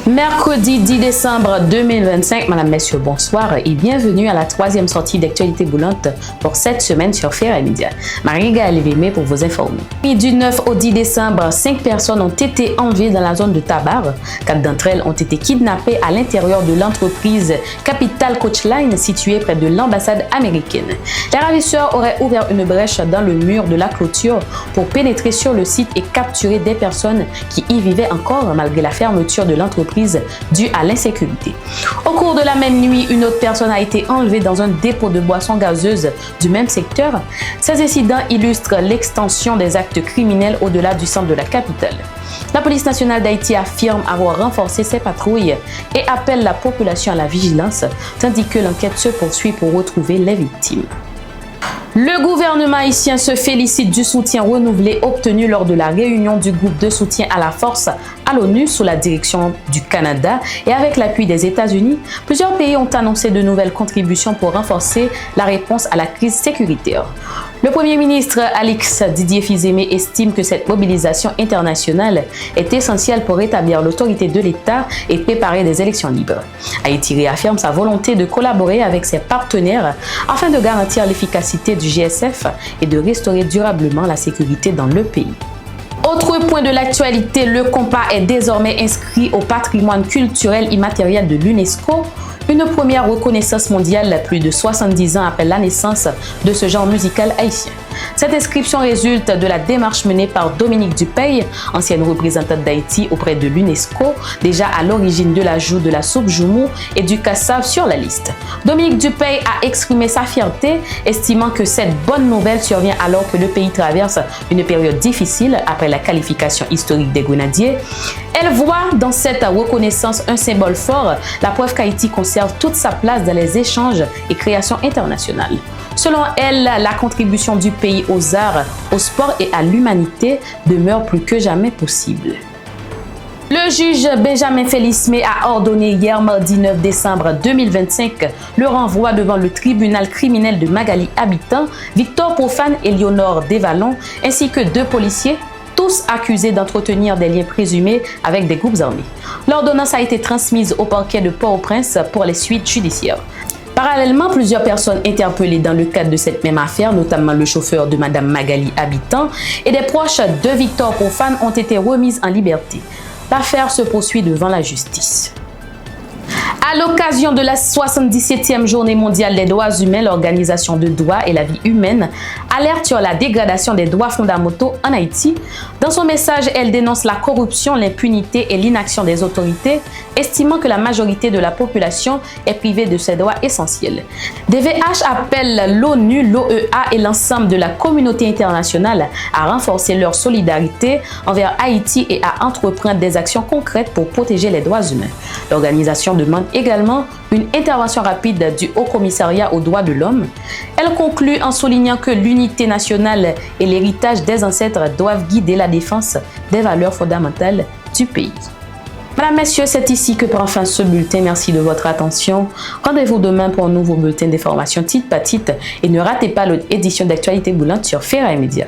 Mercredi 10 décembre 2025, Madame, Messieurs, bonsoir et bienvenue à la troisième sortie d'actualité boulante pour cette semaine sur Ferai Media. Marie-Gaëlle Vémé pour vous informer. Du 9 au 10 décembre, 5 personnes ont été enlevées dans la zone de Tabar. 4 d'entre elles ont été kidnappées à l'intérieur de l'entreprise Capital Coachline située près de l'ambassade américaine. Les ravisseurs auraient ouvert une brèche dans le mur de la clôture pour pénétrer sur le site et capturer des personnes qui y vivaient encore malgré la fermeture de l'entreprise due à l'insécurité. Au cours de la même nuit, une autre personne a été enlevée dans un dépôt de boissons gazeuses du même secteur. Ces incidents illustrent l'extension des actes criminels au-delà du centre de la capitale. La police nationale d'Haïti affirme avoir renforcé ses patrouilles et appelle la population à la vigilance, tandis que l'enquête se poursuit pour retrouver les victimes. Le gouvernement haïtien se félicite du soutien renouvelé obtenu lors de la réunion du groupe de soutien à la force à l'ONU sous la direction du Canada et avec l'appui des États-Unis. Plusieurs pays ont annoncé de nouvelles contributions pour renforcer la réponse à la crise sécuritaire. Le Premier ministre Alix Didier Fils-Aimé estime que cette mobilisation internationale est essentielle pour rétablir l'autorité de l'État et préparer des élections libres. Haïti réaffirme sa volonté de collaborer avec ses partenaires afin de garantir l'efficacité du GSF et de restaurer durablement la sécurité dans le pays. Autre point de l'actualité, le compas est désormais inscrit au patrimoine culturel immatériel de l'UNESCO, une première reconnaissance mondiale plus de 70 ans après la naissance de ce genre musical haïtien. Cette inscription résulte de la démarche menée par Dominique Dupeil, ancienne représentante d'Haïti auprès de l'UNESCO, déjà à l'origine de l'ajout de la soupe Joumou et du cassave sur la liste. Dominique Dupeil a exprimé sa fierté, estimant que cette bonne nouvelle survient alors que le pays traverse une période difficile après la qualification historique des Grenadiers. Elle voit dans cette reconnaissance un symbole fort, la preuve qu'Haïti conserve toute sa place dans les échanges et créations internationales. Selon elle, la contribution du pays aux arts, au sport et à l'humanité demeure plus que jamais possible. Le juge Benjamin Félix-Mé a ordonné hier mardi 9 décembre 2025 le renvoi devant le tribunal criminel de Magali Habitant, Victor Profane et Léonore Desvallons, ainsi que 2 policiers, tous accusés d'entretenir des liens présumés avec des groupes armés. L'ordonnance a été transmise au parquet de Port-au-Prince pour les suites judiciaires. Parallèlement, plusieurs personnes interpellées dans le cadre de cette même affaire, notamment le chauffeur de Madame Magali Habitant et des proches de Victor Profane, ont été remises en liberté. L'affaire se poursuit devant la justice. À l'occasion de la 77e journée mondiale des droits humains, l'Organisation de droits et la vie humaine alerte sur la dégradation des droits fondamentaux en Haïti. Dans son message, elle dénonce la corruption, l'impunité et l'inaction des autorités, estimant que la majorité de la population est privée de ses droits essentiels. DVH appelle l'ONU, l'OEA et l'ensemble de la communauté internationale à renforcer leur solidarité envers Haïti et à entreprendre des actions concrètes pour protéger les droits humains. L'organisation demande également une intervention rapide du Haut Commissariat aux droits de l'homme. Elle conclut en soulignant que l'unité nationale et l'héritage des ancêtres doivent guider la défense des valeurs fondamentales du pays. Mesdames, Messieurs, c'est ici que prend fin ce bulletin. Merci de votre attention. Rendez-vous demain pour un nouveau bulletin d'information titre par titre et ne ratez pas l'autre édition d'actualité boulante sur Ferai Media.